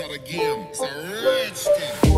out again. It's a redskin.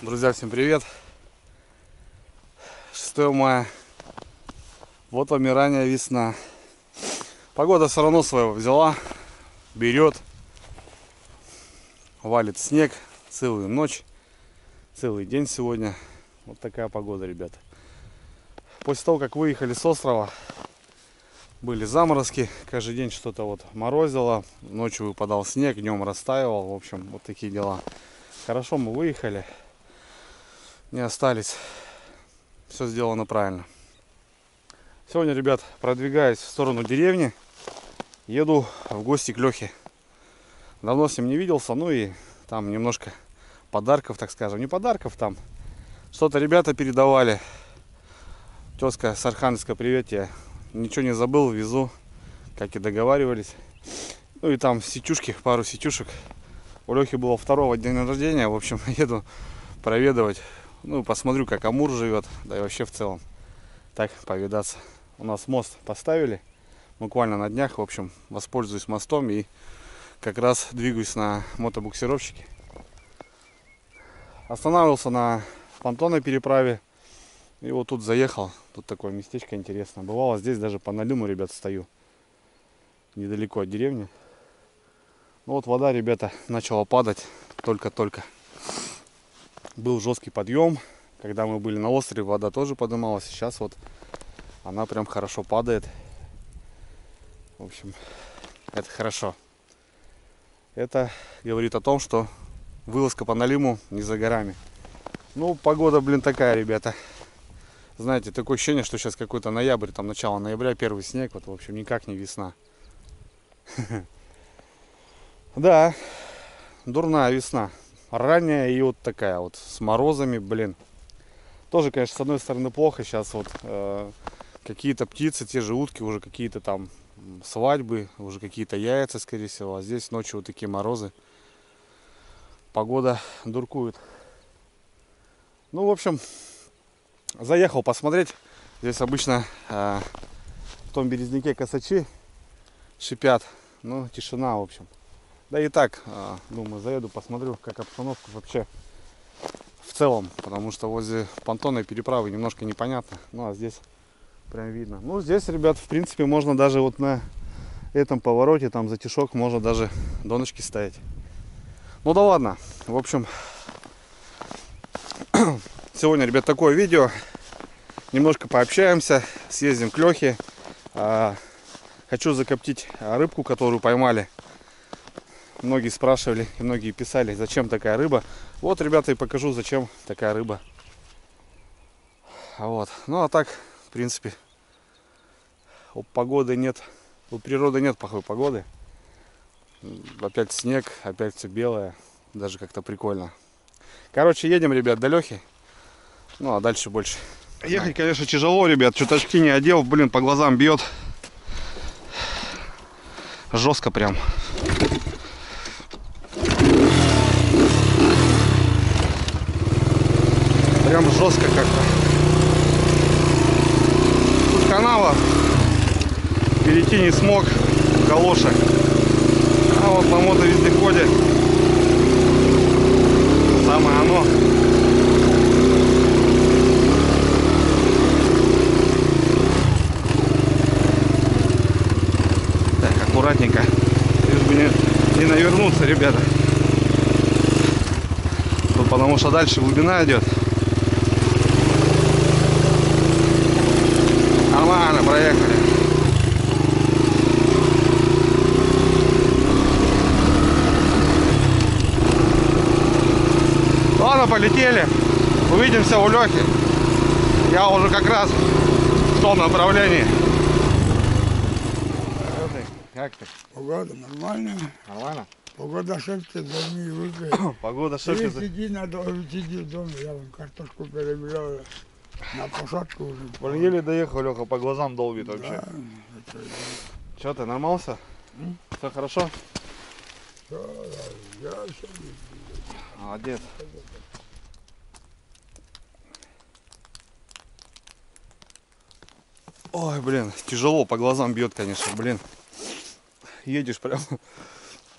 Друзья, всем привет! 6 мая. Вот вам и ранняя весна. Погода все равно своего взяла. Берет. Валит снег целую ночь. Целый день сегодня. Вот такая погода, ребята. После того, как выехали с острова, были заморозки. Каждый день что-то вот морозило. Ночью выпадал снег, днем растаивал. В общем, вот такие дела. Хорошо мы выехали. Не остались. Все сделано правильно. Сегодня, ребят, продвигаюсь в сторону деревни. Еду в гости к Лехе. Давно с ним не виделся. Ну и там немножко подарков, так скажем. Не подарков, там что-то ребята передавали. Тезка с Архангельска, привет тебе. Ничего не забыл, везу, как и договаривались. Ну и там сетюшки, пару сетюшек. У Лехи было 2-го день рождения. В общем, еду проведывать. Ну, посмотрю, как Амур живет, да и вообще в целом. Так, повидаться. У нас мост поставили буквально на днях. В общем, воспользуюсь мостом и как раз двигаюсь на мотобуксировщике. Останавливался на понтонной переправе. И вот тут заехал. Тут такое местечко интересное. Бывало, здесь даже по налиму, ребят, стою. Недалеко от деревни. Ну вот вода, ребята, начала падать только-только. Был жесткий подъем. Когда мы были на острове, вода тоже поднималась. Сейчас вот она прям хорошо падает. В общем, это хорошо. Это говорит о том, что вылазка по налиму не за горами. Ну, погода, блин, такая, ребята. Знаете, такое ощущение, что сейчас какой-то ноябрь, там начало ноября, первый снег. Вот, в общем, никак не весна. Да, дурная весна. Ранняя и вот такая вот с морозами, блин. Тоже, конечно, с одной стороны плохо. Сейчас вот какие-то птицы, те же утки, уже какие-то там свадьбы, уже какие-то яйца, скорее всего. А здесь ночью вот такие морозы. Погода дуркует. Ну, в общем, заехал посмотреть. Здесь обычно в том березняке косачи. шипят. Ну, тишина, в общем. Да и так, думаю, заеду, посмотрю, как обстановка вообще в целом. Потому что возле понтонной переправы немножко непонятно. Ну, а здесь прям видно. Ну, здесь, ребят, в принципе, можно даже вот на этом повороте, там затишок, можно даже донышки ставить. Ну да ладно. В общем, сегодня, ребят, такое видео. Немножко пообщаемся, съездим к Лехе. Хочу закоптить рыбку, которую поймали. Многие спрашивали и многие писали, зачем такая рыба. Вот, ребята, и покажу, зачем такая рыба. Вот. Ну а так, в принципе, у погоды нет, у природы нет плохой погоды. Опять снег, опять все белое. Даже как-то прикольно. Короче, едем, ребят, до Лехи. Ну а дальше больше. Ехать, конечно, тяжело, ребят. Что-то очки не одел, блин, по глазам бьет. Жестко прям. Прям жестко как-то. Тут канава. Перейти не смог. Галоши. А вот на мотовездеходе самое оно. Так, аккуратненько. Лишь бы не навернуться, ребята. Тут потому что дальше глубина идет. Нормально, проехали. Ладно, полетели. Увидимся у Лехи. Я уже как раз в том направлении. Как ты? Погода нормальная. Нормально? Погода шепчет, за ней выиграет. Погода Ты шепчет. сиди, сиди в доме, я вон картошку перебираю на посадку уже. Блин, еле доехал, Леха, по глазам долбит вообще. Да, это, Че, ты нормался? Все хорошо? да, я все Молодец. Ой, блин, тяжело, по глазам бьет, конечно, блин. Едешь прям.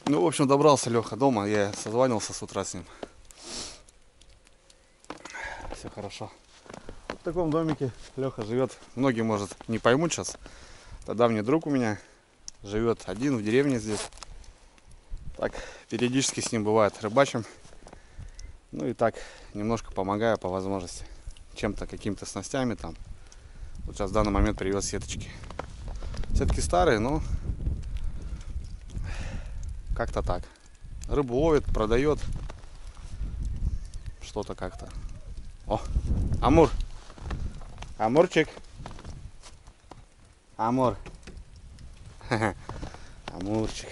Ну, в общем, добрался Леха дома, я созванивался с утра с ним. Все хорошо. В таком домике Леха живет. Многие, может, не поймут сейчас. Это давний друг у меня. Живет один в деревне здесь. Так, периодически с ним бывает рыбачим. Ну и так, немножко помогаю по возможности. Чем-то, какими-то снастями там. Вот сейчас в данный момент привез сеточки. Сетки старые, но как-то так. Рыбу ловит, продает. Что-то как-то. О, Амур. Амурчик. Амур. Амурчик.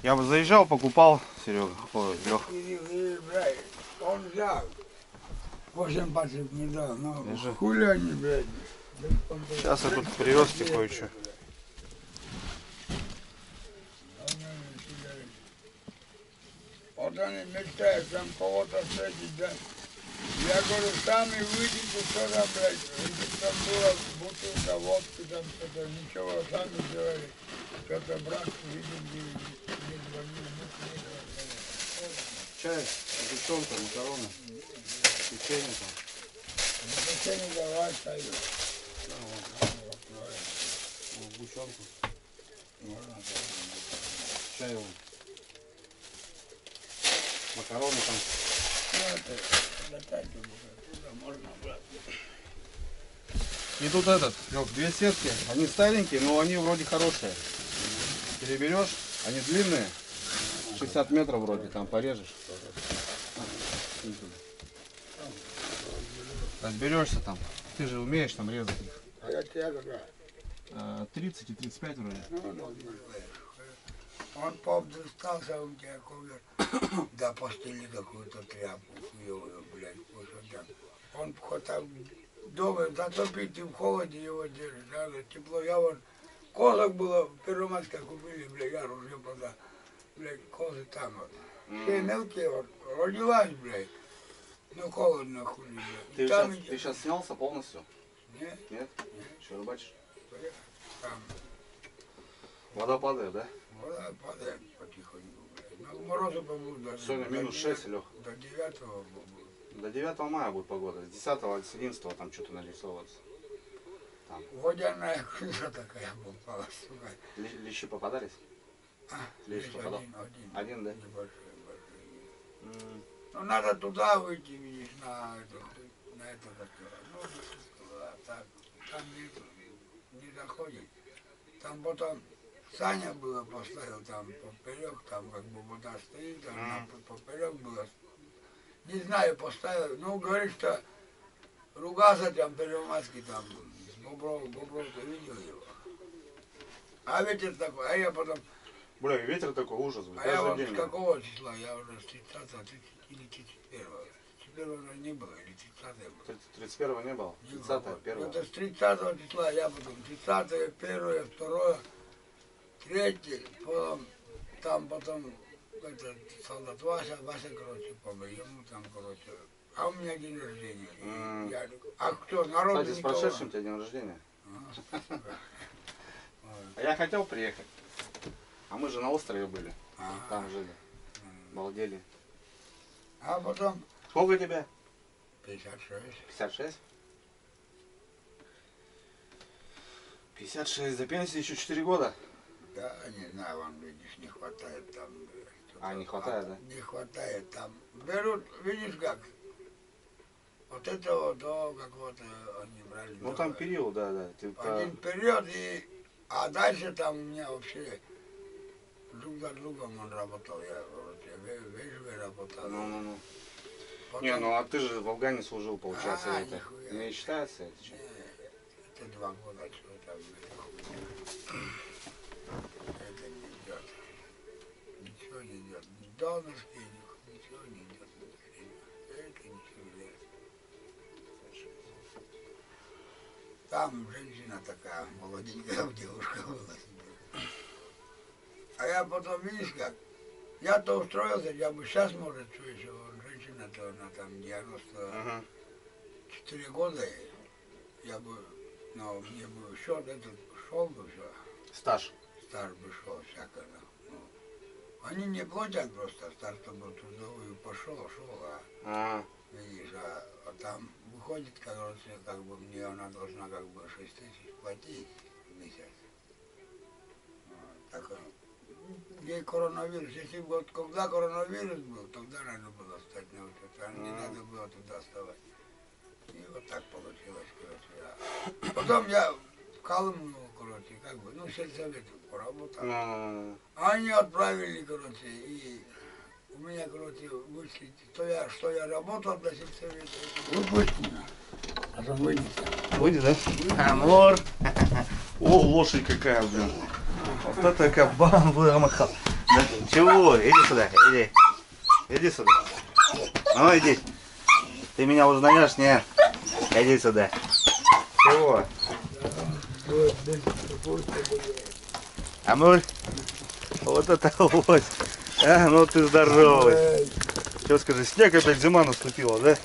Я бы заезжал, покупал, Серега. Ой, Лех. Он взял. 8 пачек не дал, но Лежи. хули они, блядь. Сейчас я тут привез тебе кое-что. Вот они мечтают там кого-то встретить, да. Я говорю, сами выйдите сюда, блядь. Если там была бутылка водки, там что-то, ничего, сами делали. Что-то брат, видим, не звонил, Чай, сгущенка, макароны, печенье там. печенье давай, стою. Сгущенку, Можно чай вон. Макароны там. ну, это, летать туда можно, брат. И тут этот, Лёх, две сетки. Они старенькие, но они вроде хорошие. Переберешь, они длинные. 60 метров вроде, там порежешь. Разберешься там. Ты же умеешь там резать их. А я тебя какая? 30 и 35 вроде. Он пообдостался, у тебя ковер. Да постели какую-то тряпку хуевую, блядь, вот так. Он хоть так дома затопить и в холоде его держит, да, тепло. Я вот козок было в Первомайске купили, блядь, я ружье продал. Блядь, козы там вот. Все мелкие вот, родилась, блядь. Ну холодно хули, блядь. Ты сейчас снялся полностью? Нет, Нет? Что рыбачишь? там Вода падает, да? Вода падает потихоньку, блядь. Ну, морозы побудут даже. Сегодня минус 6, Лех. До 9-го будет. До 9 мая будет погода. С 10 с 11 там что-то нарисовывается. Там. Водяная крыша такая попала, сука. Лещи попадались? Лещ Лишь попадал? Один, да? Небольшой. Ну, надо туда выйти, видишь, на это такое. Ну, так, там не заходит. Там потом Саня было поставил, там поперек, там как бы вода стоит, там поперек было. Не знаю, поставил, ну, говорит, что ругался там Первомайский, там, с Бобров-то видел его. А ветер такой, а я потом... Бля, ветер такой, ужас. А я вот с какого числа? Я уже с 30-го или 31-го. 31-го не было, или 30-го было. 31-го не было? 30-го, 1-го. Это с 30-го числа, я потом 30-е, 1-е, 2-е, 3-е, потом, там потом, это, солдат Вася, короче, помню, ему там, короче, а у меня день рождения. Я, а кто, народ? Кстати, с прошедшим тебя день рождения. А я хотел приехать. А мы же на острове были. Там жили. Балдели. А потом... Сколько тебе? 56. 56? 56. За пенсию еще 4 года? Да, не знаю, вам, видишь, не хватает там. А, не хватает, да? Не хватает там. Берут, видишь как? Вот этого до какого-то они брали. Ну там период, да. Типа... Один период, а дальше там у меня вообще друг за другом он работал. Я вежливо работал. Ну. Потом... Не, ну а ты же в Афгане служил, получается, это нихуя. не считается это что? Это 2 года, что там. Это не идет. Ничего не идет. Ни донорский, ничего не идет. Это ничего не идет. Там женщина такая, молоденькая девушка была. А я потом, видишь как, я-то устроился, я бы сейчас, может, что еще, женщина-то, она там 94 года, я бы, ну, мне бы счет этот шел бы все. Стаж. Стаж бы шел всякое. Ну, они не платят просто, стаж-то был трудовой, пошел, видишь, а там выходит, короче, как бы мне она должна как бы 6 тысяч платить в месяц. Так, ей коронавирус, если вот когда коронавирус был, тогда надо было стать на учет, а не надо было туда вставать. И вот так получилось, короче. Потом я в Колыму, короче, как бы, ну, сельсовету поработал. А они отправили, короче, и у меня, короче, вышли, что я работал для сельсовета, выпущено. А то выйдет. Выйдет, да? Амор! О, лошадь какая, блин. Вот это кабан вымахал. Да, чего? Иди сюда, иди. Иди сюда. Ну, иди. Ты меня узнаешь, не? Иди сюда. Чего? Амур? Вот это лось. А, ну ты здоровый. Что скажи, снег опять, зима наступила, да?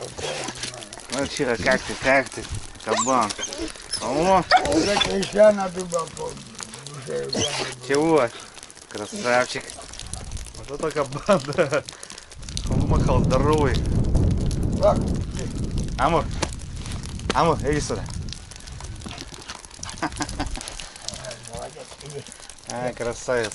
Ну че, как ты, кабан? О! Чего? Красавчик. Вот это кабан, да. Он вымахал здоровый. Амур, иди сюда. Ай, красавец.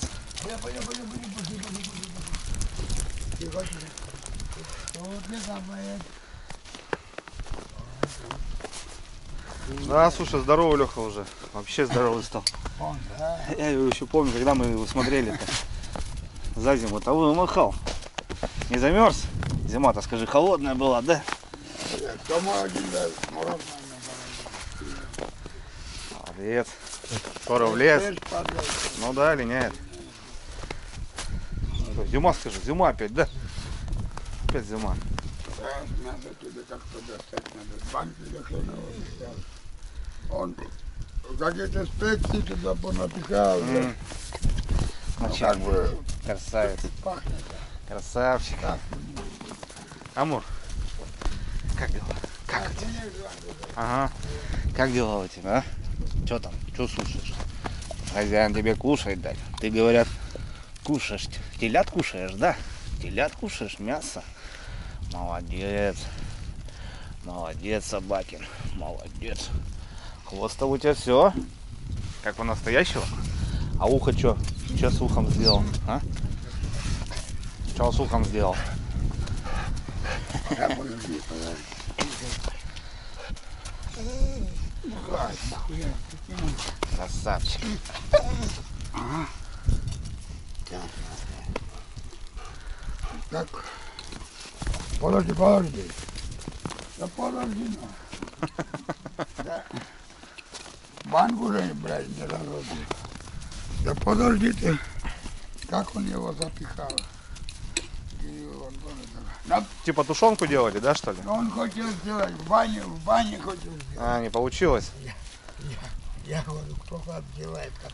Да, слушай, здоровый Леха уже. Вообще здоровый стал. Я его еще помню, когда мы его смотрели-то. За зиму того вымахал. Не замерз? Зима-то, скажи, холодная была, да? Молодец. Скоро в лес. Ну да, линяет. Зима, скажи, зима опять, да? Опять зима. Надо тебе как-то достать, надо банки лишеного. Он какие-то специи туда понапихал. Ну как бы красавец. Пахнет. Красавчик. Амур, как дела? Как у тебя? Ага. Как дела у тебя, а? Что там? Что слушаешь? Хозяин тебе кушать дать. Ты, говорят, кушаешь. Телят кушаешь, да? Телят кушаешь, мясо. Молодец. Молодец, Собакин. Молодец. Хвост у тебя все. Как у настоящего? А ухо что? Что с ухом сделал? А? Что с ухом сделал? Да, подожди. Красавчик. Так. Подожди. Да подожди, ну. Да. Банку же, блядь, не разобил. Да подожди ты. Как он его запихал? Да, Типа тушенку делали, да, что ли? он хотел сделать в бане хотел сделать. А, не получилось. Я говорю, кто как делает, как.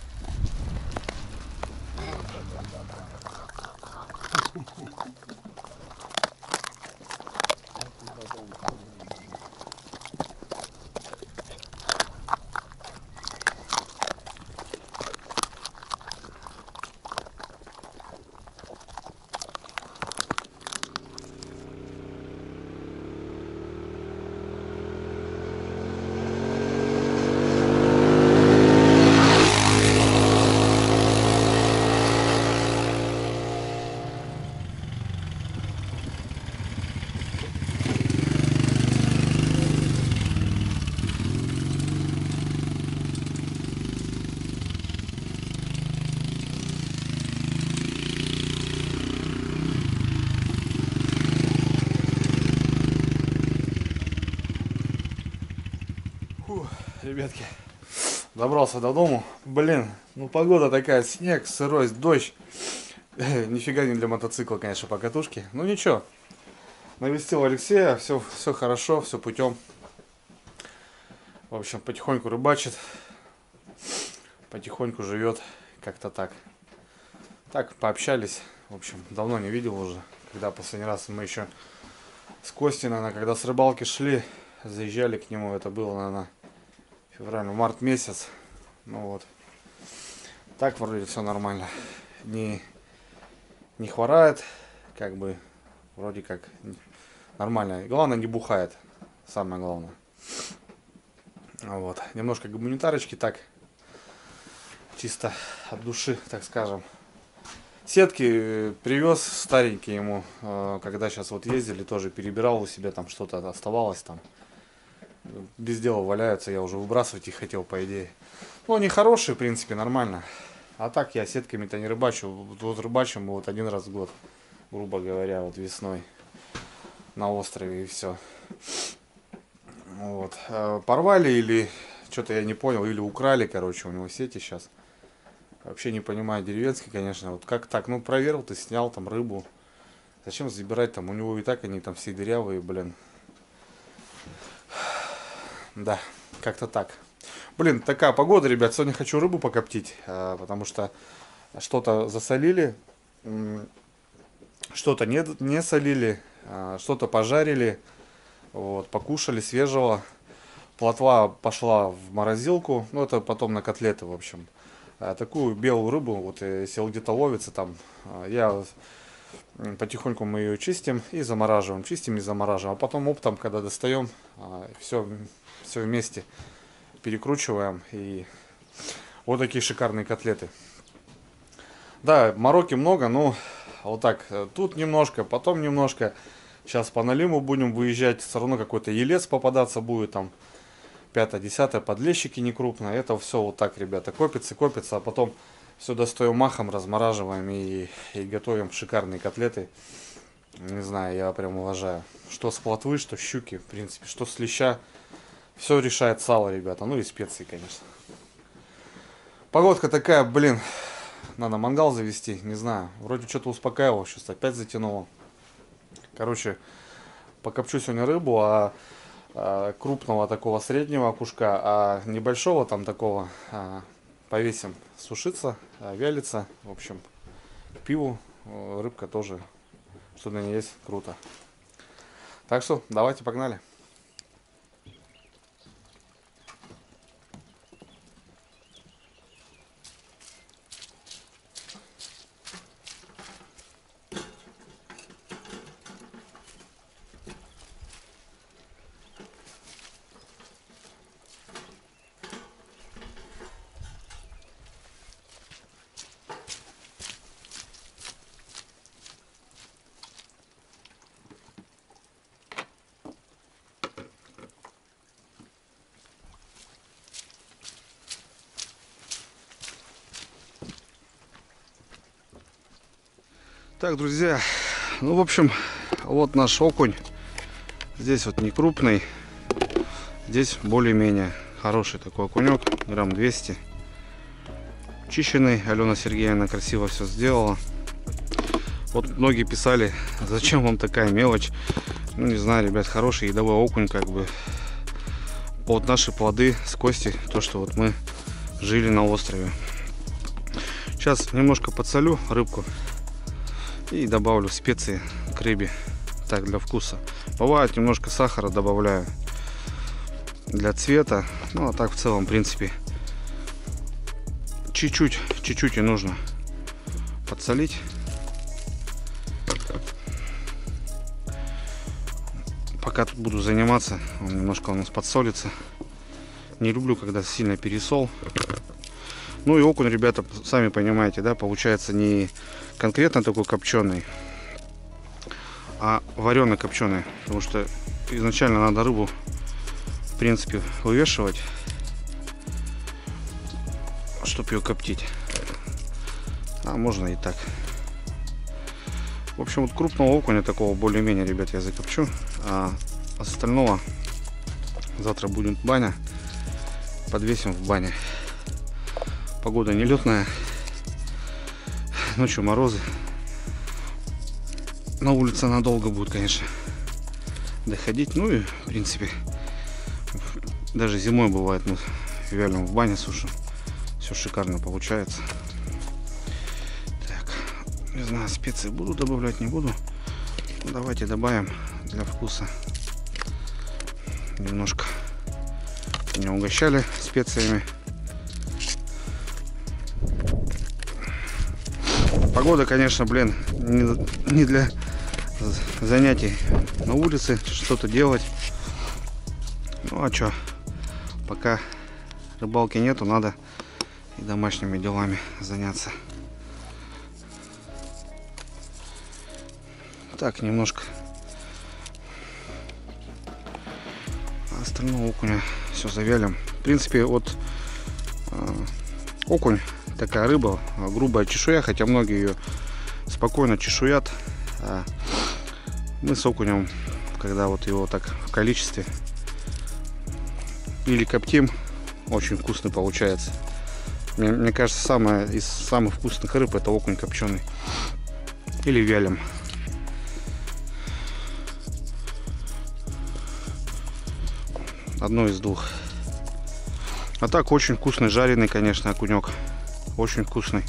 Ребятки, добрался до дому. Блин, ну погода такая, снег, сырость, дождь. Нифига не для мотоцикла, конечно, по катушке. Ну ничего, навестил Алексея, все хорошо, все путем. В общем, потихоньку рыбачит, потихоньку живет, как-то так. Так, пообщались. В общем, давно не видел уже. Когда последний раз мы еще с Костей, наверное, когда с рыбалки шли, заезжали к нему, это было, наверное, февраль-март месяц. Ну вот. Так вроде все нормально. Не хворает, как бы, вроде как нормально. Главное, не бухает. Самое главное. Вот. Немножко гуманитарочки так. Чисто от души, так скажем. Сетки привез старенькие ему, когда сейчас вот ездили, тоже перебирал у себя, там что-то оставалось там. Без дела валяются, я уже выбрасывать их хотел, по идее. Ну, они хорошие, в принципе, нормально. А так я сетками-то не рыбачу. Вот рыбачим мы вот один раз в год, грубо говоря, вот весной на острове, и все. Вот. Порвали или что-то я не понял, или украли, короче, у него сети сейчас. Вообще не понимаю, деревенский, конечно. Вот как так? Ну, проверил, ты снял там рыбу. Зачем забирать там? У него и так они там все дырявые, блин. Да, как-то так. Блин, такая погода, ребят. Сегодня хочу рыбу покоптить, потому что что-то засолили, что-то не солили, что-то пожарили, вот, покушали свежего. Плотва пошла в морозилку, ну, это потом на котлеты, в общем. Такую белую рыбу, вот если где-то ловится там, я потихоньку мы ее чистим и замораживаем, чистим и замораживаем, а потом оптом, когда достаем, все вместе перекручиваем, и вот такие шикарные котлеты. Да, мороки много, но вот так, тут немножко, потом немножко. Сейчас по налиму будем выезжать, все равно какой-то елец попадаться будет там. 5-10 подлещики не крупные. Это все вот так, ребята, копится, а потом все достаем махом, размораживаем и готовим шикарные котлеты. Не знаю, я прям уважаю. Что с плотвы, что с щуки, в принципе, что с леща. Все решает сало, ребята. Ну и специи, конечно. Погодка такая, блин. Надо мангал завести, не знаю. Вроде что-то успокаивал, сейчас опять затянуло. Короче, покопчу сегодня рыбу, крупного такого среднего окушка, а небольшого там такого повесим сушиться, вялится. В общем, к пиву рыбка тоже, что на ней есть, круто. Так что давайте, погнали. Так, друзья, ну, в общем, вот наш окунь. Здесь вот не крупный, здесь более-менее хороший такой окунек, грамм 200. Чищенный, Алена Сергеевна красиво все сделала. Вот многие писали, зачем вам такая мелочь. Ну, не знаю, ребят, хороший едовой окунь, как бы. Вот наши плоды с кости, то, что вот мы жили на острове. Сейчас немножко подсолю рыбку. И добавлю специи к рыбе. Так, для вкуса. Бывает, немножко сахара добавляю для цвета. Ну, а так в целом, в принципе, чуть-чуть и нужно подсолить. Пока тут буду заниматься, он немножко у нас подсолится. Не люблю, когда сильно пересол. Ну и окунь, ребята, сами понимаете, да, получается не конкретно такой копченый, а вареный копченый. Потому что изначально надо рыбу, в принципе, вывешивать, чтобы ее коптить. А можно и так. В общем, вот крупного окуня такого более-менее, ребят, я закопчу. А остального завтра будет баня. Подвесим в бане. Погода нелетная. Ночью морозы. На улице надолго будет, конечно, доходить. Ну и, в принципе, даже зимой бывает, мы вялим в бане, сушим. Все шикарно получается. Так, не знаю, специи буду добавлять, не буду. Ну, давайте добавим для вкуса. Немножко не угощали специями. Погода, конечно, блин, не для занятий на улице, что-то делать. Ну а что, пока рыбалки нету, надо и домашними делами заняться. Так, немножко остального окуня все завялим. В принципе, вот окунь такая рыба, грубая чешуя, хотя многие ее спокойно чешуят. А мы с окунем, когда вот его так в количестве или коптим, очень вкусно получается. Мне кажется, самая из самых вкусных рыб это окунь копченый. Или вялим. Одно из двух. А так очень вкусный, жареный, конечно, окунек. Очень вкусный.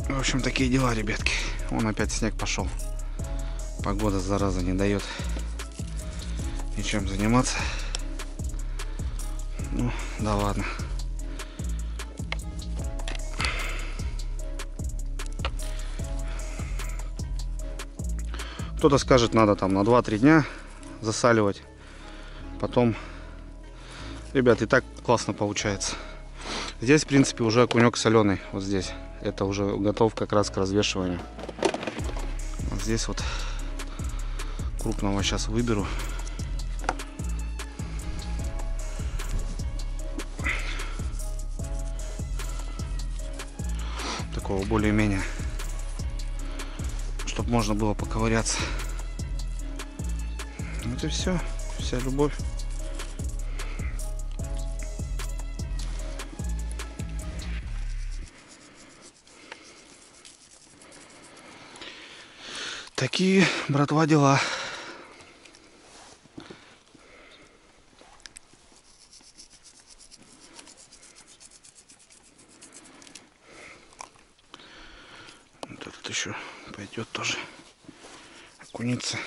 В общем, такие дела, ребятки. Вон опять снег пошел. Погода, зараза, не дает ничем заниматься. Ну, да ладно. Кто-то скажет, надо там на 2-3 дня засаливать. Потом, ребят, и так классно получается. Здесь, в принципе, уже окунек соленый. Вот здесь. Это уже готов как раз к развешиванию. Вот здесь вот крупного сейчас выберу. Такого более-менее, чтобы можно было поковыряться. Вот и все. Вся любовь. Такие, братва, дела. Вот этот еще пойдет тоже окуниться.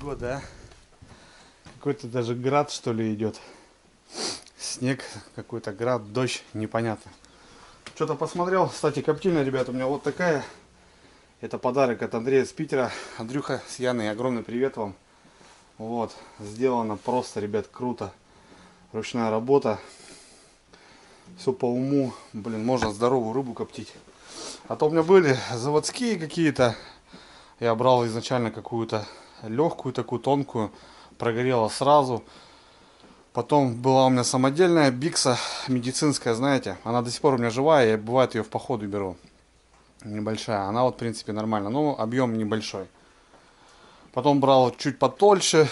Погода, а? Какой-то даже град, что ли, идет. Снег, какой-то град, дождь, непонятно. Что-то посмотрел. Кстати, коптильня, ребята, у меня вот такая. Это подарок от Андрея с Питера. Андрюха с Яной, огромный привет вам. Вот, сделано просто, ребят, круто. Ручная работа. Все по уму. Блин, можно здоровую рыбу коптить. А то у меня были заводские какие-то. Я брал изначально какую-то легкую, такую тонкую. Прогорела сразу. Потом была у меня самодельная бикса медицинская, знаете. Она до сих пор у меня живая. Я бывает ее в походу беру. Небольшая. Она вот в принципе нормально. Но объем небольшой. Потом брал чуть потольше.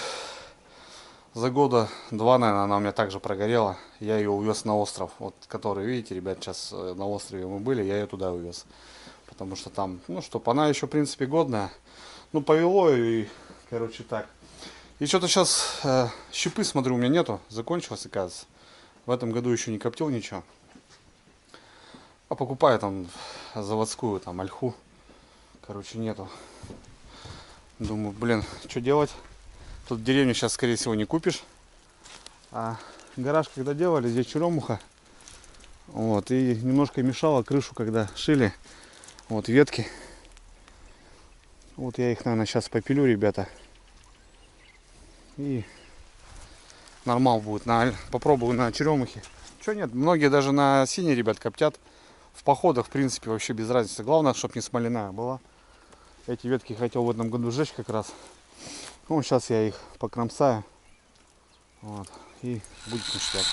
За года два, наверное, она у меня также прогорела. Я ее увез на остров. Вот, который, видите, ребят, сейчас на острове мы были. Я ее туда увез. Потому что там, ну, чтобы она еще, в принципе, годная. Ну, повело и, короче, так. И что-то сейчас щепы, смотрю, у меня нету. Закончилось, оказывается. В этом году еще не коптил ничего. А покупаю там заводскую, там, ольху. Короче, нету. Думаю, блин, что делать? Тут в деревне сейчас, скорее всего, не купишь. А гараж, когда делали, здесь черемуха. Вот, и немножко мешало крышу, когда шили. Вот ветки. Вот я их, наверное, сейчас попилю, ребята. И нормал будет. Попробую на черемухе. Чего нет, многие даже на синей, ребят, коптят. В походах, в принципе, вообще без разницы. Главное, чтобы не смоляная была. Эти ветки хотел в этом году сжечь как раз. Ну, сейчас я их покромсаю. Вот. И будет ништяк.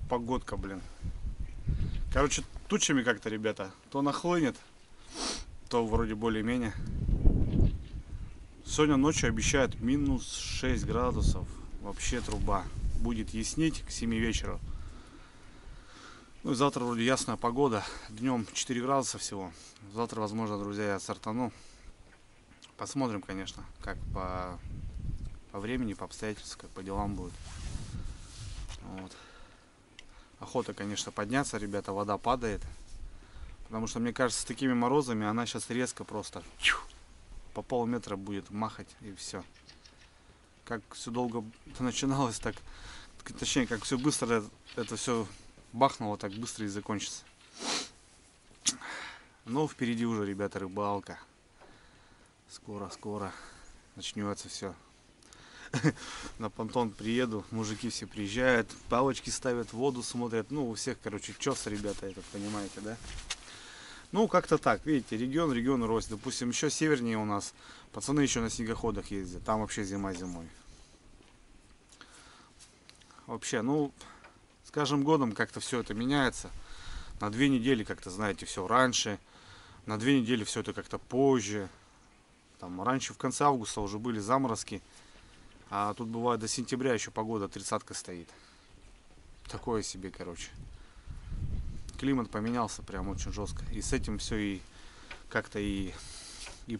Погодка, блин. Короче, тучами как-то, ребята. То нахлынет, то вроде более-менее. Сегодня ночью обещают минус 6 градусов. Вообще труба. Будет яснить к 7 вечера. Ну и завтра вроде ясная погода. Днем 4 градуса всего. Завтра, возможно, друзья, я сортану. Посмотрим, конечно, как по времени, по обстоятельствам, как по делам будет. Вот. Охота, конечно, подняться, ребята, вода падает. Потому что, мне кажется, с такими морозами она сейчас резко просто по полметра будет махать и все. Как все долго начиналось, так, точнее, как все быстро это все бахнуло, так быстро и закончится. Но впереди уже, ребята, рыбалка. Скоро начнется все. На понтон приеду, мужики все приезжают, палочки ставят, воду смотрят. Ну, у всех, короче, чёс, ребята, этот, понимаете, да? Ну, как-то так, видите, регион рос. Допустим, еще севернее у нас пацаны еще на снегоходах ездят. Там вообще зима зимой. Вообще, ну, с каждым годом как-то все это меняется. На 2 недели как-то, знаете, все раньше. На 2 недели все это как-то позже. Там раньше в конце августа уже были заморозки. А тут бывает до сентября еще погода 30-ка стоит. Такое себе, короче. Климат поменялся прям очень жестко. И с этим все и как-то и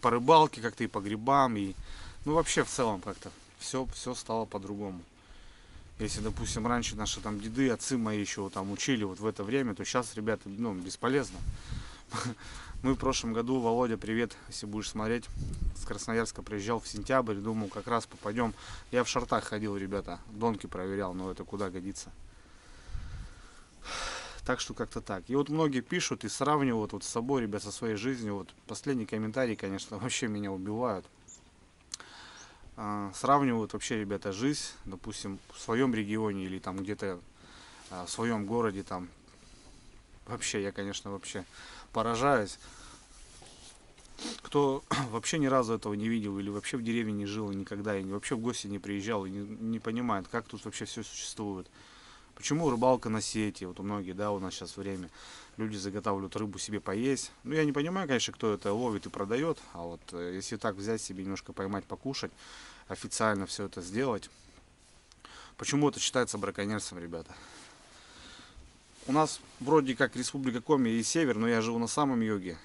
по рыбалке, как-то и по грибам, и ну вообще в целом как-то все стало по-другому. Если, допустим, раньше наши там деды, отцы мои еще там учили вот в это время, то сейчас, ребята, ну, бесполезно. Мы в прошлом году, Володя, привет, если будешь смотреть, с Красноярска приезжал в сентябрь, думал, как раз попадем. Я в шортах ходил, ребята, донки проверял, но это куда годится. Так что как-то так. И вот многие пишут и сравнивают вот с собой, ребят, со своей жизнью. Вот последние комментарии, конечно, вообще меня убивают. Сравнивают вообще, ребята, жизнь, допустим, в своем регионе или там где-то в своем городе там. Вообще, я, конечно, вообще поражаюсь. Кто вообще ни разу этого не видел или вообще в деревне не жил никогда, и вообще в гости не приезжал и не понимает, как тут вообще все существует. Почему рыбалка на сети? Вот у многих, да, у нас сейчас время. Люди заготавливают рыбу себе поесть. Ну, я не понимаю, конечно, кто это ловит и продает. А вот если так взять себе немножко поймать, покушать, официально все это сделать. Почему это считается браконьерством, ребята? У нас вроде как Республика Коми и север, но я живу на самом юге.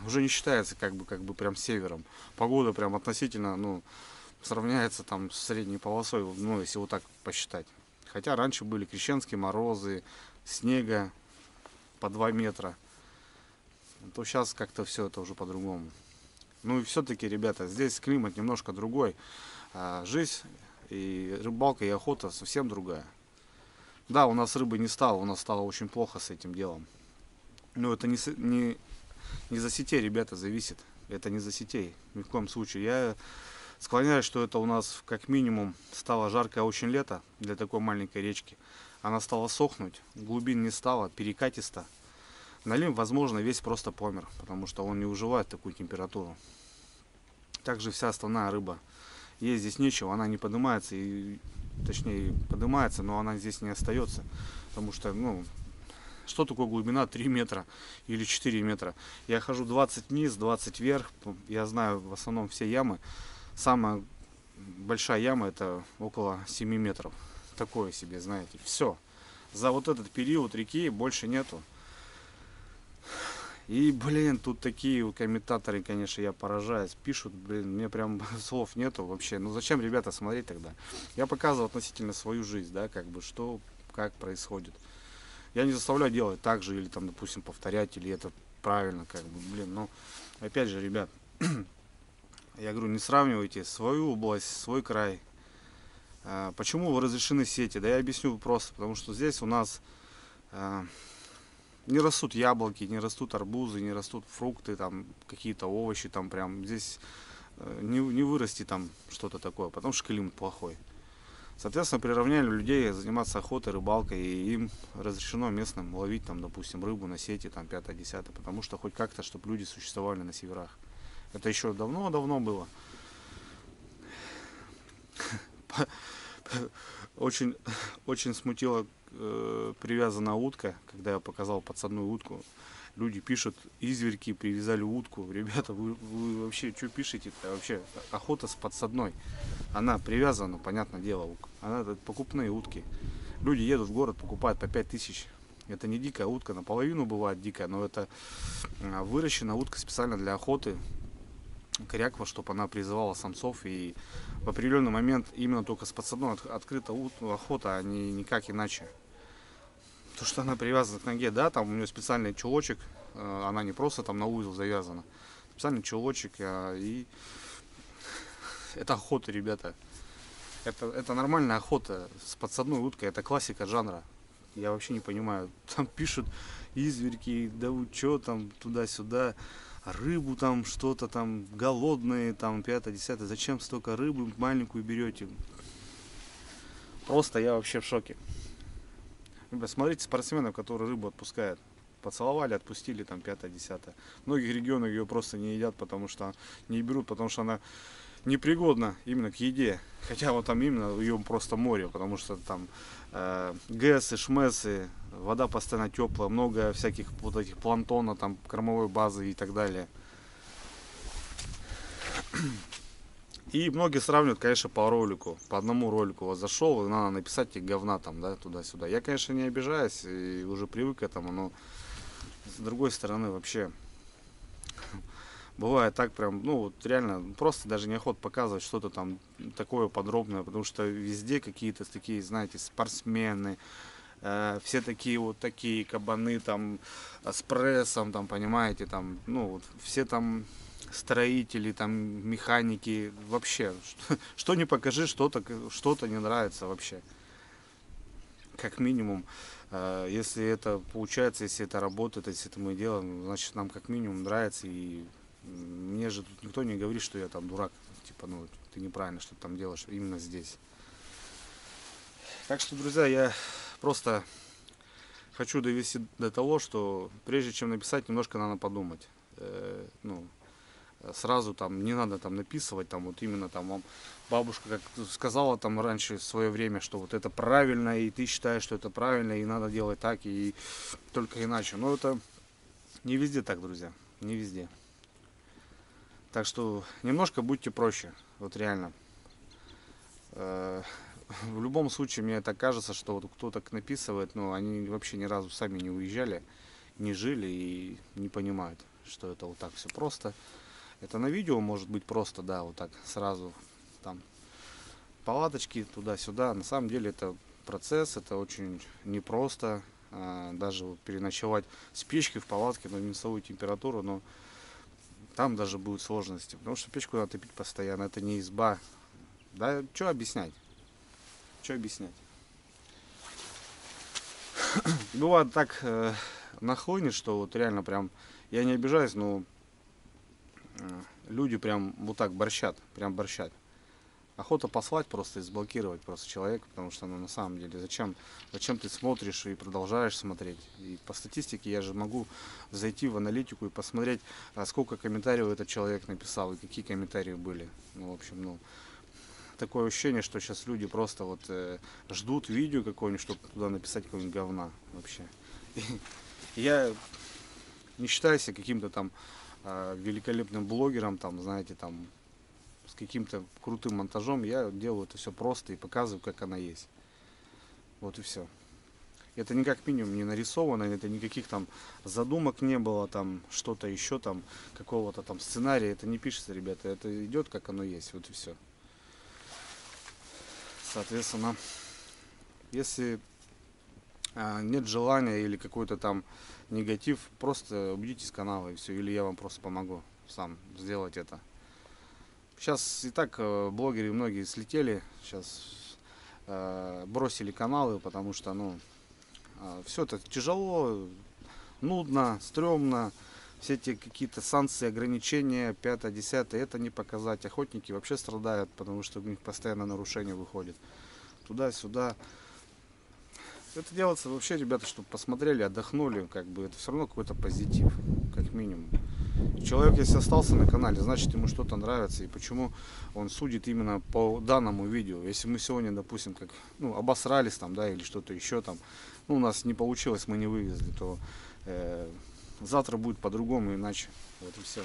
Уже не считается как бы прям севером. Погода прям относительно, ну, сравняется там с средней полосой, ну, если вот так посчитать. Хотя раньше были крещенские морозы, снега по 2 метра. То сейчас как-то все это уже по-другому. Ну и все-таки, ребята, здесь климат немножко другой. А жизнь и рыбалка и охота совсем другая. Да, у нас рыбы не стало, у нас стало очень плохо с этим делом. Но это не за сетей, ребята, зависит. Это не за сетей, ни в коем случае. Я склоняюсь, что это у нас как минимум стало жаркое очень лето для такой маленькой речки. Она стала сохнуть, глубин не стало, перекатисто. Налим, возможно, весь просто помер, потому что он не выживает такую температуру. Также вся основная рыба. Ей здесь нечего, она не поднимается, точнее поднимается, но она здесь не остается. Потому что, ну, что такое глубина 3 метра или 4 метра? Я хожу 20 вниз, 20 вверх, я знаю в основном все ямы. Самая большая яма это около 7 метров. Такое себе, знаете. Все. За вот этот период реки больше нету. И, блин, тут такие комментаторы, конечно, я поражаюсь. Пишут, блин, мне прям слов нету вообще. Ну зачем, ребята, смотреть тогда? Я показываю относительно свою жизнь, да, как бы, что, как происходит. Я не заставляю делать так же, или там, допустим, повторять, или это правильно, как бы, блин, но, опять же, ребят, я говорю, не сравнивайте свою область, свой край. Почему разрешены сети? Да я объясню просто. Потому что здесь у нас не растут яблоки, не растут арбузы, не растут фрукты, там какие-то овощи, там прям здесь не вырасти там что-то такое, потому что климат плохой. Соответственно, приравняли людей заниматься охотой, рыбалкой, и им разрешено местным ловить там, допустим, рыбу на сети, там 5-10, потому что хоть как-то, чтобы люди существовали на северах. Это еще давно-давно было. Очень смутила привязанная утка, когда я показал подсадную утку. Люди пишут, извергки привязали утку. Ребята, вы вообще что пишете-то? Вообще охота с подсадной. Она привязана, понятное дело. Она покупные утки. Люди едут в город, покупают по 5000. Это не дикая утка, наполовину бывает дикая, но это выращенная утка специально для охоты. Кряква, чтобы она призывала самцов, и в определенный момент именно только с подсадной открыта охота, а не никак иначе. То, что она привязана к ноге, да, там у нее специальный чулочек, она не просто там на узел завязана, специальный чулочек, и это охота, ребята. Это нормальная охота с подсадной уткой, это классика жанра. Я вообще не понимаю. Там пишут изверги, да вы чё там, туда-сюда, рыбу там, что-то там, голодные, там, 5-10. Зачем столько рыбы маленькую берете? Просто я вообще в шоке. Ребят, смотрите спортсменов, которые рыбу отпускают. Поцеловали, отпустили, там, 5-10. В многих регионах ее просто не едят, потому что не берут, потому что она непригодна именно к еде. Хотя вот там именно ее просто море, потому что там ГЭСы, шмесы, вода постоянно теплая, много всяких вот этих планктона, там кормовой базы и так далее. И многие сравнивают, конечно, по ролику, по одному ролику. Вот зашел, и надо написать тебе говна там, да, туда-сюда. Я, конечно, не обижаюсь и уже привык к этому, но с другой стороны вообще бывает так прям, ну вот реально просто даже неохота показывать что-то там такое подробное, потому что везде какие-то такие, знаете, спортсмены, все такие вот такие кабаны там с прессом, там, понимаете, там, ну вот все там строители, там механики, вообще, что не покажи, что-то не нравится вообще. Как минимум, если это получается, если это работает, если это мы делаем, значит нам как минимум нравится. И мне же тут никто не говорит, что я там дурак, типа, ну ты неправильно что-то там делаешь именно здесь. Так что, друзья, я просто хочу довести до того, что прежде чем написать, немножко надо подумать. Ну, сразу там не надо там написывать, там вот именно там вам бабушка как сказала там раньше в свое время, что вот это правильно, и ты считаешь, что это правильно, и надо делать так, и только иначе. Но это не везде так, друзья, не везде. Так что немножко будьте проще, вот реально. В любом случае, мне так кажется, что вот кто так написывает, но они вообще ни разу сами не уезжали, не жили и не понимают, что это вот так все просто. Это на видео может быть просто, да, вот так сразу там палаточки туда-сюда. На самом деле это процесс, это очень непросто. Даже вот переночевать с печкой в палатке на минусовую температуру, но там даже будут сложности, потому что печку надо топить постоянно, это не изба. Да, что объяснять? Что объяснять? Бывает так нахлынет, что вот реально прям, я не обижаюсь, но люди прям вот так борщат, прям борщат. Охота послать просто и заблокировать просто человека, потому что, ну, на самом деле, зачем ты смотришь и продолжаешь смотреть? И по статистике я же могу зайти в аналитику и посмотреть, сколько комментариев этот человек написал и какие комментарии были. Ну, в общем, ну, такое ощущение, что сейчас люди просто вот ждут видео какое-нибудь, чтобы туда написать какое-нибудь говна вообще. И я не считаю себя каким-то там великолепным блогером, там, знаете, там, с каким-то крутым монтажом. Я делаю это все просто и показываю, как оно есть. Вот и все. Это ни как минимум не нарисовано, это никаких там задумок не было, там что-то еще, там какого-то там сценария. Это не пишется, ребята, это идет, как оно есть. Вот и все. Соответственно, если нет желания или какой-то там негатив, просто уйдите с канала и все, или я вам просто помогу сам сделать это. Сейчас и так блогеры многие слетели, сейчас бросили каналы, потому что, ну, все это тяжело, нудно, стрёмно, все эти какие-то санкции, ограничения, 5-10, это не показать. Охотники вообще страдают, потому что у них постоянно нарушения выходят. Туда-сюда. Это делается вообще, ребята, чтобы посмотрели, отдохнули, как бы это все равно какой-то позитив, как минимум. Человек, если остался на канале, значит ему что-то нравится, и почему он судит именно по данному видео. Если мы сегодня, допустим, как, ну, обосрались там, да, или что-то еще там, ну, у нас не получилось, мы не вывезли, то завтра будет по-другому, иначе. Вот и все.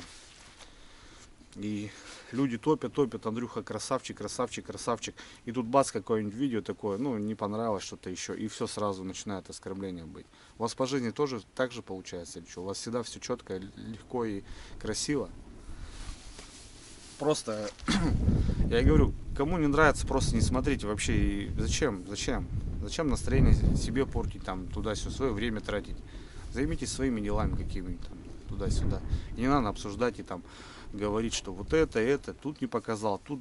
И люди топят, Андрюха красавчик, красавчик, красавчик. И тут бац, какое-нибудь видео такое, ну, не понравилось что-то еще. И все сразу начинает оскорбление быть. У вас по жизни тоже так же получается или что? У вас всегда все четко, легко и красиво. Просто, я говорю, кому не нравится, просто не смотрите вообще. И зачем настроение себе портить, там, туда-сюда, свое время тратить. Займитесь своими делами какими-нибудь там, туда-сюда. И не надо обсуждать и там говорить, что вот это, тут не показал, тут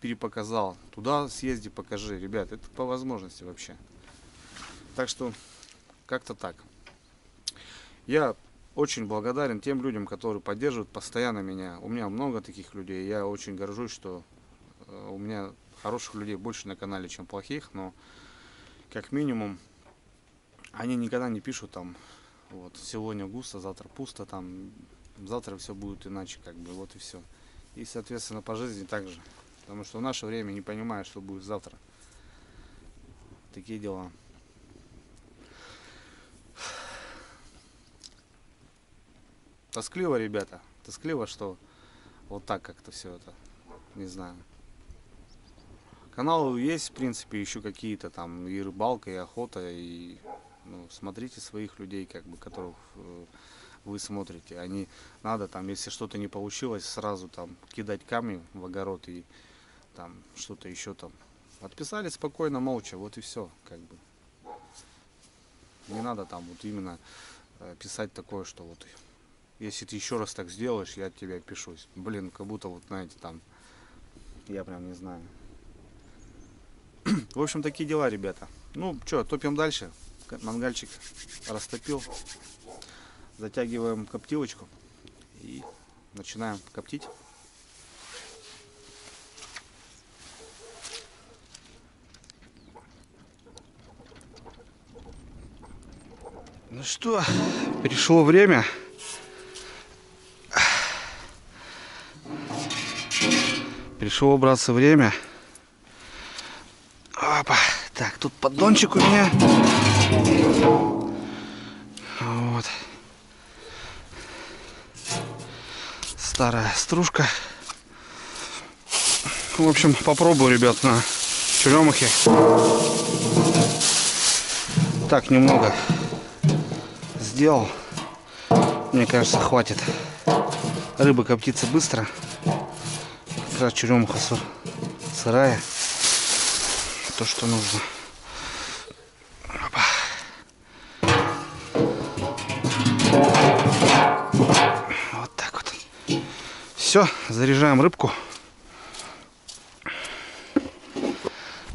перепоказал, туда съезди, покажи. Ребят, это по возможности вообще. Так что как-то так. Я очень благодарен тем людям, которые поддерживают постоянно меня. У меня много таких людей. Я очень горжусь, что у меня хороших людей больше на канале, чем плохих. Но как минимум они никогда не пишут там: вот сегодня густо, завтра пусто, там завтра все будет иначе, как бы, вот и все. И соответственно по жизни также. Потому что в наше время не понимаю, что будет завтра. Такие дела. Тоскливо, ребята. Тоскливо, что вот так как-то все это. Не знаю. Каналы есть, в принципе, еще какие-то там и рыбалка, и охота, и ну, смотрите своих людей, как бы, которых вы смотрите. Они надо там, если что-то не получилось, сразу там кидать камни в огород и там что-то еще там. Отписались спокойно, молча, вот и все, как бы. Не надо там вот именно писать такое, что вот если ты еще раз так сделаешь, я от тебя пишусь. Блин, как будто вот, знаете, там, я прям не знаю. В общем, такие дела, ребята. Ну, что, топим дальше. Мангальчик растопил. Затягиваем коптилочку и начинаем коптить. Ну что, пришло время. Пришло, братцы, время. Опа. Так, тут поддончик у меня. Вот. Старая стружка. В общем, попробую, ребят, на черемухе. Так, немного сделал. Мне кажется, хватит. Рыба коптится быстро. Как раз черемуха сырая. То, что нужно. Опа. Вот так вот. Все, заряжаем рыбку.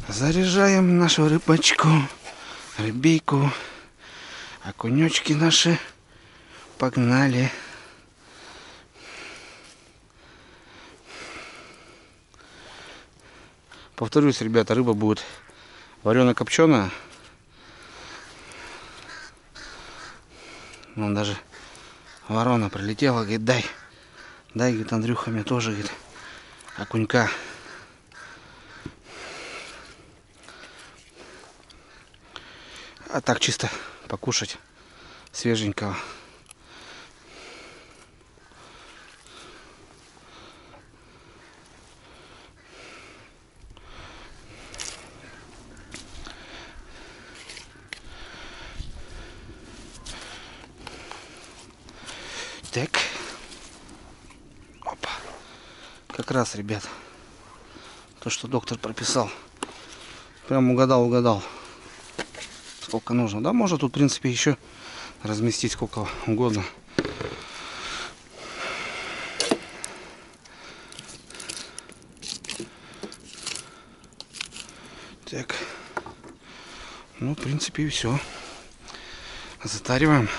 Заряжаем нашу рыбочку, рыбейку. Окунечки наши. Погнали. Повторюсь, ребята, рыба будет варено-копченая. Вон даже ворона прилетела, говорит, дай, говорит, Андрюха, мне тоже, говорит, окунька. А так чисто покушать свеженького. Так. Опа. Как раз, ребят, то, что доктор прописал. Прям угадал. Сколько нужно. Да, можно тут, в принципе, еще разместить сколько угодно. Так. Ну, в принципе, и все. Затариваем.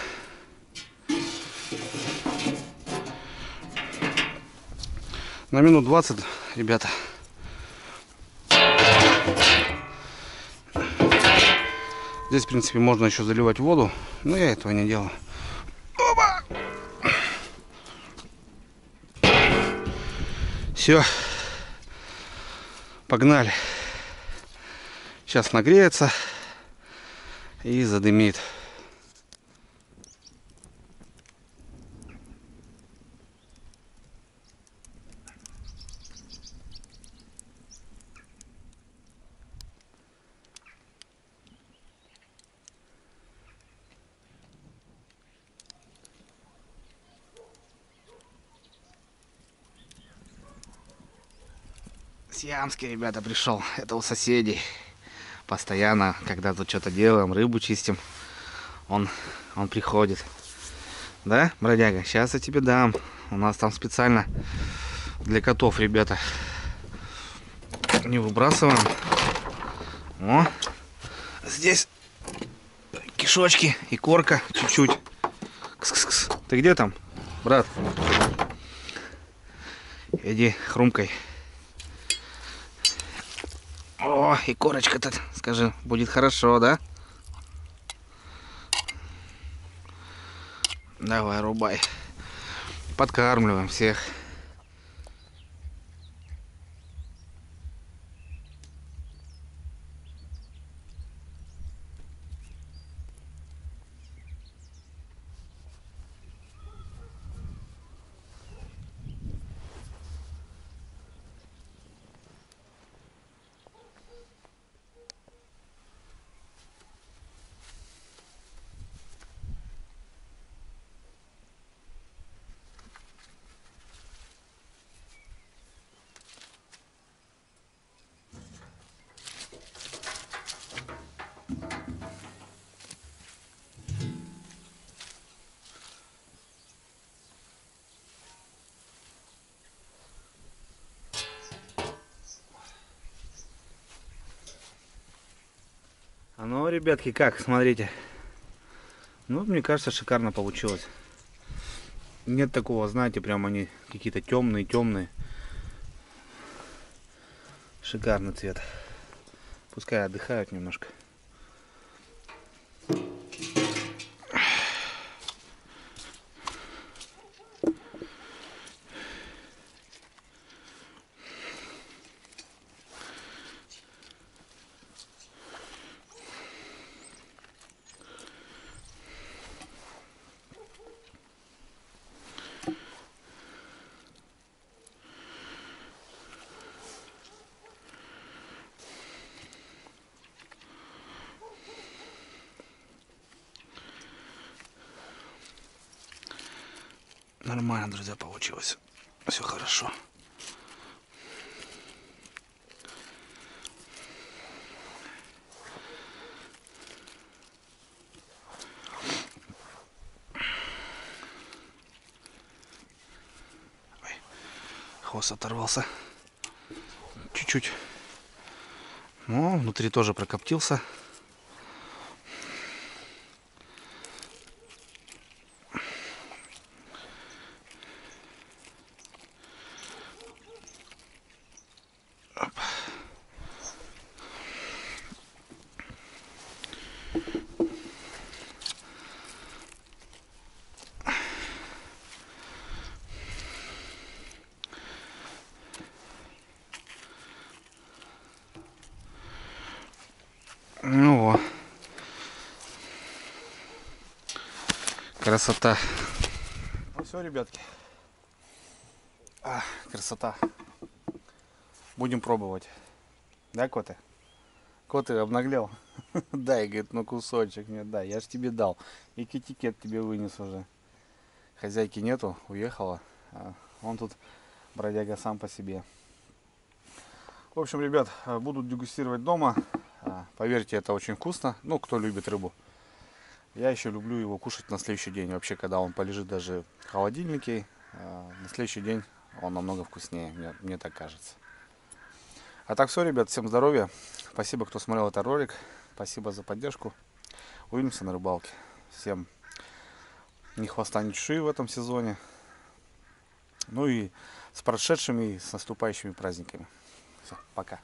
На минут 20, ребята. Здесь, в принципе, можно еще заливать воду, но я этого не делаю. Опа! Все. Погнали. Сейчас нагреется и задымит. Сиамский, ребята, пришел. Это у соседей. Постоянно, когда тут что-то делаем, рыбу чистим, он приходит. Да, бродяга? Сейчас я тебе дам. У нас там специально для котов, ребята. Не выбрасываем. О, здесь мешочки, и корка чуть-чуть. Кс-кс-кс. Ты где там, брат? Иди, хрумкай. О, и корочка-то, скажи, будет хорошо, да? Давай, рубай. Подкармливаем всех. А ну, ребятки, как, смотрите. Ну, мне кажется, шикарно получилось. Нет такого, знаете, прям они какие-то темные. Шикарный цвет. Пускай отдыхают немножко. Нормально, друзья, получилось. Все хорошо. Ой, хвост оторвался. Чуть-чуть. Но внутри тоже прокоптился. Ну во. Красота. Ну все, ребятки. Красота. Будем пробовать. Да, коты? Коты обнаглел. Дай, говорит, ну кусочек мне дай. Я ж тебе дал. И китикет тебе вынес уже. Хозяйки нету, уехала. Он тут бродяга сам по себе. В общем, ребят, буду дегустировать дома. Поверьте, это очень вкусно. Ну, кто любит рыбу. Я еще люблю его кушать на следующий день. Вообще, когда он полежит даже в холодильнике, на следующий день он намного вкуснее. Мне так кажется. А так все, ребят, всем здоровья. Спасибо, кто смотрел этот ролик. Спасибо за поддержку. Увидимся на рыбалке. Всем ни хвоста, ни чешуи в этом сезоне. Ну и с прошедшими и с наступающими праздниками. Все, пока.